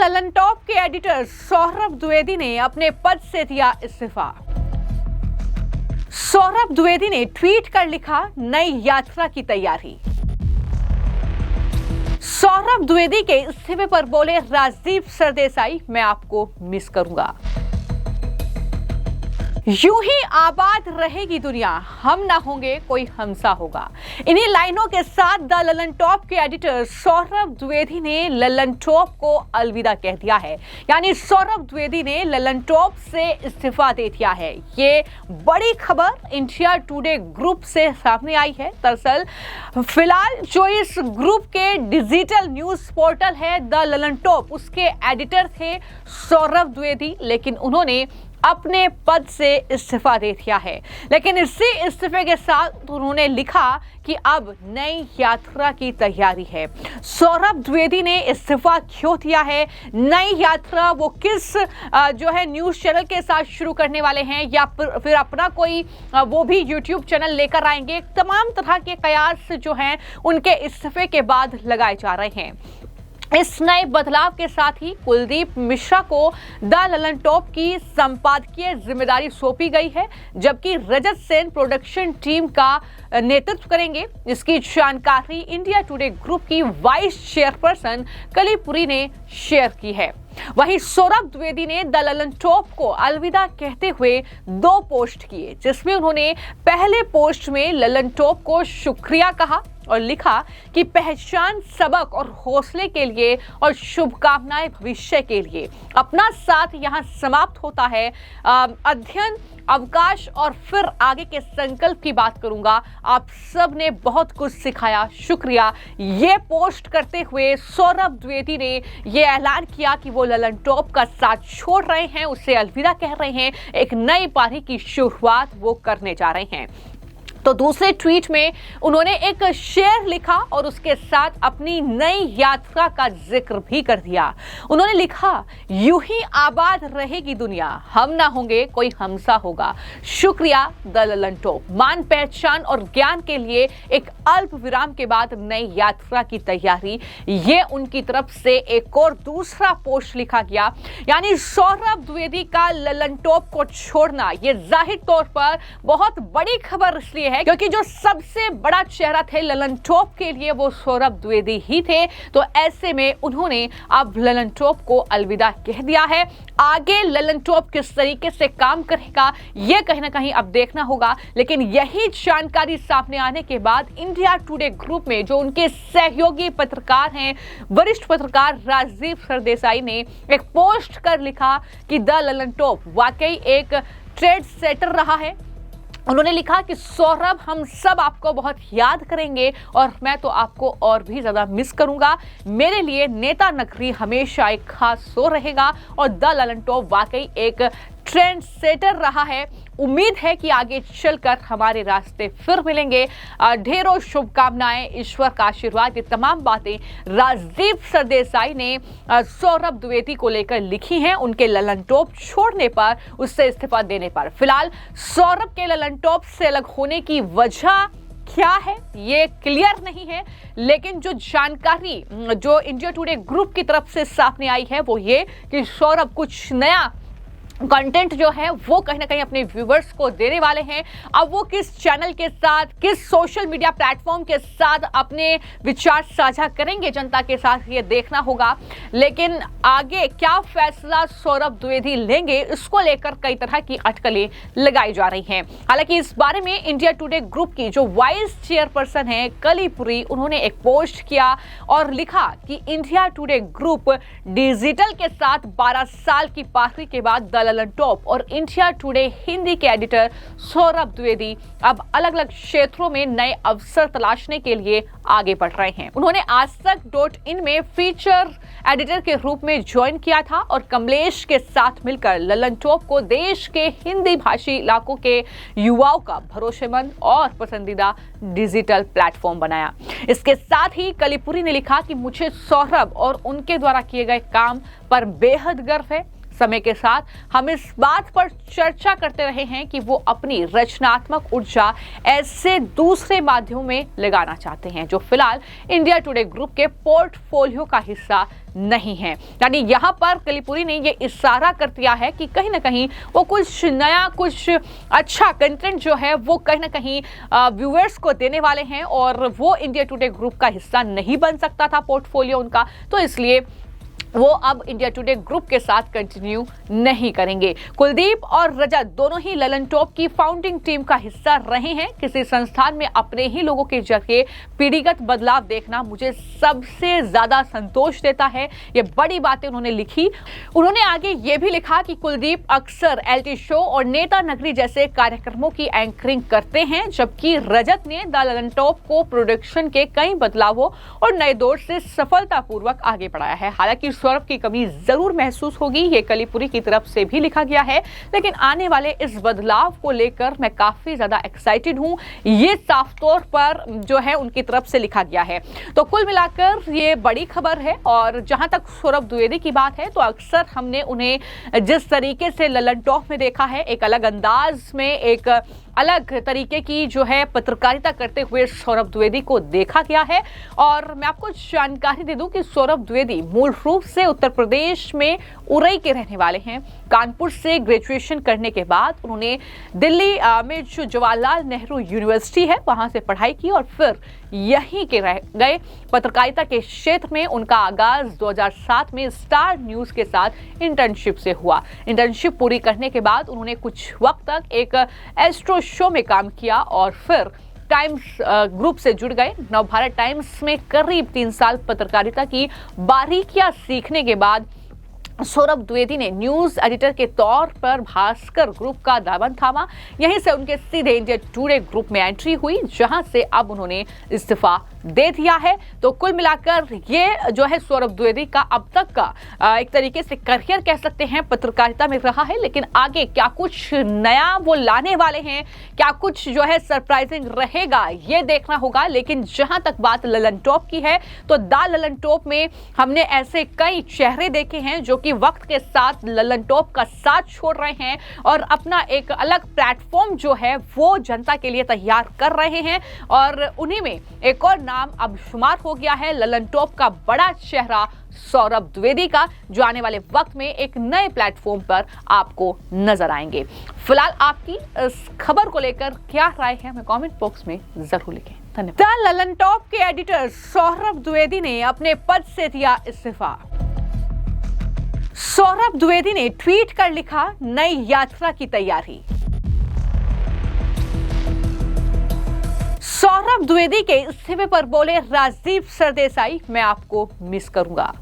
Lalan top के editor Saurabh Dwivedi ने अपने पद से दिया इस्तीफा। सौरभ द्विवेदी ने ट्वीट कर लिखा, नई यात्रा की तैयारी। सौरभ द्विवेदी के इस्तीफे पर बोले राजदीप सरदेसाई, मैं आपको मिस करूंगा। यूं ही आबाद रहेगी दुनिया, हम ना होंगे कोई हमसा होगा। इन्हीं लाइनों के साथ द ललन टॉप के एडिटर सौरभ द्विवेदी ने ललन टॉप को अलविदा कह दिया है। यानी सौरभ द्विवेदी ने ललन टॉप से इस्तीफा दे दिया है। ये बड़ी खबर इंडिया टुडे ग्रुप से सामने आई है। दरअसल फिलहाल जो इस ग्रुप के डिजिटल न्यूज पोर्टल है द ललन टॉप, उसके एडिटर थे सौरभ द्विवेदी, लेकिन उन्होंने अपने पद से इस्तीफा दे दिया है। लेकिन इसी इस्तीफे के साथ उन्होंने लिखा कि अब नई यात्रा की तैयारी है। सौरभ द्विवेदी ने इस्तीफा क्यों दिया है, नई यात्रा वो किस जो है न्यूज़ चैनल के साथ शुरू करने वाले हैं, या फिर अपना कोई वो भी यूट्यूब चैनल लेकर आएंगे, तमाम तरह के कयास जो हैं उनके इस्तीफे के बाद लगाए जा रहे हैं। इस नए बदलाव के साथ ही कुलदीप मिश्रा को द ललन टॉप की संपादकीय जिम्मेदारी सौंपी गई है, जबकि रजत सेन प्रोडक्शन टीम का नेतृत्व करेंगे। इसकी जानकारी इंडिया टुडे ग्रुप की वाइस चेयरपर्सन कलीपुरी ने शेयर की है। वहीं सौरभ द्विवेदी ने द ललन टॉप को अलविदा कहते हुए 2 पोस्ट किए, जिसमें उन्होंने पहले पोस्ट में ललन टॉप को शुक्रिया कहा और लिखा कि पहचान, सबक और हौसले के लिए और शुभकामनाएं भविष्य के लिए। अपना साथ यहाँ समाप्त होता है। अध्ययन, अवकाश और फिर आगे के संकल्प की बात करूंगा। आप सब ने बहुत कुछ सिखाया, शुक्रिया। ये पोस्ट करते हुए सौरभ द्विवेदी ने ये ऐलान किया कि वो ललन टॉप का साथ छोड़ रहे हैं, उससे अलविदा कह रहे हैं, एक नई पारी की शुरुआत वो करने जा रहे हैं। तो दूसरे ट्वीट में उन्होंने एक शेर लिखा और उसके साथ अपनी नई यात्रा का जिक्र भी कर दिया। उन्होंने लिखा, यूं ही आबाद रहेगी दुनिया, हम ना होंगे कोई हमसा होगा। शुक्रिया द ललन टॉप। मान, पहचान और ज्ञान के लिए एक अल्प विराम के बाद नई यात्रा की तैयारी, ये उनकी तरफ से एक और दूसरा पोस्ट लिखा गया। यानी सौरभ द्विवेदी का ललन टॉप को छोड़ना ये जाहिर तौर पर बहुत बड़ी खबर इसलिए है क्योंकि जो सबसे बड़ा चेहरा थे ललन टॉप के लिए वो सौरभ द्विवेदी ही थे। तो ऐसे में उन्होंने अब ललन टॉप को अलविदा कह दिया है। आगे ललन टॉप किस तरीके से काम करेगा ये कहीं ना कहीं अब देखना होगा। लेकिन यही जानकारी सामने आने के बाद इंडिया टुडे ग्रुप में जो उनके सहयोगी पत्रकार हैं, वरिष्ठ पत्रकार राजदीप सरदेसाई ने एक पोस्ट कर लिखा कि द ललन टॉप वाकई एक ट्रेड सेटर रहा है। उन्होंने लिखा कि सौरभ, हम सब आपको बहुत याद करेंगे और मैं तो आपको और भी ज़्यादा मिस करूंगा। मेरे लिए नेता नगरी हमेशा एक खास शो रहेगा और द ललन टॉप वाकई एक ट्रेंड सेटर रहा है। उम्मीद है कि आगे चलकर हमारे रास्ते फिर मिलेंगे। ढेरों शुभकामनाएं, ईश्वर का आशीर्वाद, ये तमाम बातें राजदीप सरदेसाई ने सौरभ द्विवेदी को लेकर लिखी हैं उनके ललन टॉप छोड़ने पर, उससे इस्तीफा देने पर। फिलहाल सौरभ के ललन टॉप से अलग होने की वजह क्या है ये क्लियर नहीं है, लेकिन जो जानकारी जो इंडिया टुडे ग्रुप की तरफ से सामने आई है वो ये कि सौरभ कुछ नया कंटेंट जो है वो कहीं ना कहीं अपने व्यूवर्स को देने वाले हैं। अब वो किस चैनल के साथ, किस सोशल मीडिया प्लेटफॉर्म के साथ अपने विचार साझा करेंगे जनता के साथ, ये देखना होगा। लेकिन आगे क्या फैसला सौरभ द्विवेदी लेंगे, इसको लेकर कई तरह की अटकलें लगाई जा रही हैं। हालांकि इस बारे में इंडिया टुडे ग्रुप की जो वाइस चेयरपर्सन है कलीपुरी, उन्होंने एक पोस्ट किया और लिखा कि इंडिया टुडे ग्रुप डिजिटल के साथ 12 साल की पारी के बाद द ललन टॉप और इंडिया टुडे हिंदी के एडिटर सौरभ द्विवेदी अब अलग अलग क्षेत्रों में नए अवसर तलाशने के लिए आगे बढ़ रहे हैं। उन्होंने आजतक.in में फीचर एडिटर के रूप में ज्वाइन किया था और कमलेश के साथ मिलकर ललन टॉप को देश के हिंदी भाषी इलाकों के युवाओं का भरोसेमंद और पसंदीदा डिजिटल प्लेटफॉर्म बनाया। इसके साथ ही कलीपुरी ने लिखा कि मुझे सौरभ और उनके द्वारा किए गए काम पर बेहद गर्व है। समय के साथ हम इस बात पर चर्चा करते रहे हैं कि वो अपनी रचनात्मक ऊर्जा ऐसे दूसरे माध्यमों में लगाना चाहते हैं जो फिलहाल इंडिया टुडे ग्रुप के पोर्टफोलियो का हिस्सा नहीं है। यानी यहाँ पर कलीपुरी ने ये इशारा कर दिया है कि कहीं ना कहीं वो कुछ नया, कुछ अच्छा कंटेंट जो है वो कहीं ना कहीं व्यूअर्स को देने वाले हैं और वो इंडिया टुडे ग्रुप का हिस्सा नहीं बन सकता था पोर्टफोलियो उनका, तो इसलिए वो अब इंडिया टुडे ग्रुप के साथ कंटिन्यू नहीं करेंगे। कुलदीप और रजत दोनों ही ललन टॉप की फाउंडिंग टीम का हिस्सा रहे हैं। किसी संस्थान में अपने ही लोगों के जरिए पीढ़ीगत बदलाव देखना मुझे सबसे ज्यादा संतोष देता है। ये बड़ी बातें उन्होंने लिखी। उन्होंने आगे ये भी लिखा कि कुलदीप अक्सर एलटी शो और नेता नगरी जैसे कार्यक्रमों की एंकरिंग करते हैं, जबकि रजत ने द ललन टॉप को प्रोडक्शन के कई बदलावों और नए दौर से सफलतापूर्वक आगे बढ़ाया है। हालांकि सौरभ की कमी जरूर महसूस होगी, ये कलीपुरी की तरफ से भी लिखा गया है, लेकिन आने वाले इस बदलाव को लेकर मैं काफी ज्यादा एक्साइटेड हूं, ये साफ तौर पर जो है उनकी तरफ से लिखा गया है। तो कुल मिलाकर ये बड़ी खबर है। और जहां तक सौरभ द्विवेदी की बात है तो अक्सर हमने उन्हें जिस तरीके से ललन टॉप में देखा है, एक अलग अंदाज में, एक अलग तरीके की जो है पत्रकारिता करते हुए सौरभ द्विवेदी को देखा गया है। और मैं आपको जानकारी दे दूं कि सौरभ द्विवेदी मूल रूप से उत्तर प्रदेश में उरई के रहने वाले हैं। कानपुर से ग्रेजुएशन करने के बाद उन्होंने दिल्ली में जो जवाहरलाल नेहरू यूनिवर्सिटी है वहां से पढ़ाई की और फिर यहीं के रह गए। पत्रकारिता के क्षेत्र में उनका आगाज 2007 में स्टार न्यूज के साथ इंटर्नशिप से हुआ। इंटर्नशिप पूरी करने के बाद उन्होंने कुछ वक्त तक एक एस्ट्रो शो में काम किया और फिर टाइम्स ग्रुप से जुड़ गए। नवभारत टाइम्स में करीब 3 साल पत्रकारिता की बारीकियां सीखने के बाद सौरभ द्विवेदी ने न्यूज एडिटर के तौर पर भास्कर ग्रुप का दामन थामा। यहीं से उनके सीधे इंडिया टुडे ग्रुप में एंट्री हुई, जहां से अब उन्होंने इस्तीफा दे दिया है। तो कुल मिलाकर ये जो है सौरभ द्विवेदी का अब तक का एक तरीके से करियर कह सकते हैं पत्रकारिता में रहा है, लेकिन आगे क्या कुछ नया वो लाने वाले हैं, क्या कुछ जो है सरप्राइजिंग रहेगा, ये देखना होगा। लेकिन जहां तक बात ललन टॉप की है तो द ललन टॉप में हमने ऐसे कई चेहरे देखे हैं जो कि वक्त के साथ ललन टॉप का साथ छोड़ रहे हैं और अपना एक अलग प्लेटफॉर्म जो है वो जनता के लिए तैयार कर रहे हैं। और उन्हीं में एक और नाम अब शुमार हो गया है ललन टॉप का बड़ा चेहरा सौरभ द्विवेदी का, जो आने वाले वक्त में एक नए प्लेटफॉर्म पर आपको नजर आएंगे। फिलहाल आपकी इस खबर को लेकर क्या राय है हमें कमेंट बॉक्स में जरूर लिखें। धन्यवाद। द ललन टॉप के एडिटर सौरभ द्विवेदी ने अपने पद से दिया इस्तीफा। सौरभ द्विवेदी ने ट्वीट कर लिखा, नई यात्रा की तैयारी। सौरभ द्विवेदी के इस्तीफे पर बोले राजदीप सरदेसाई, मैं आपको मिस करूंगा।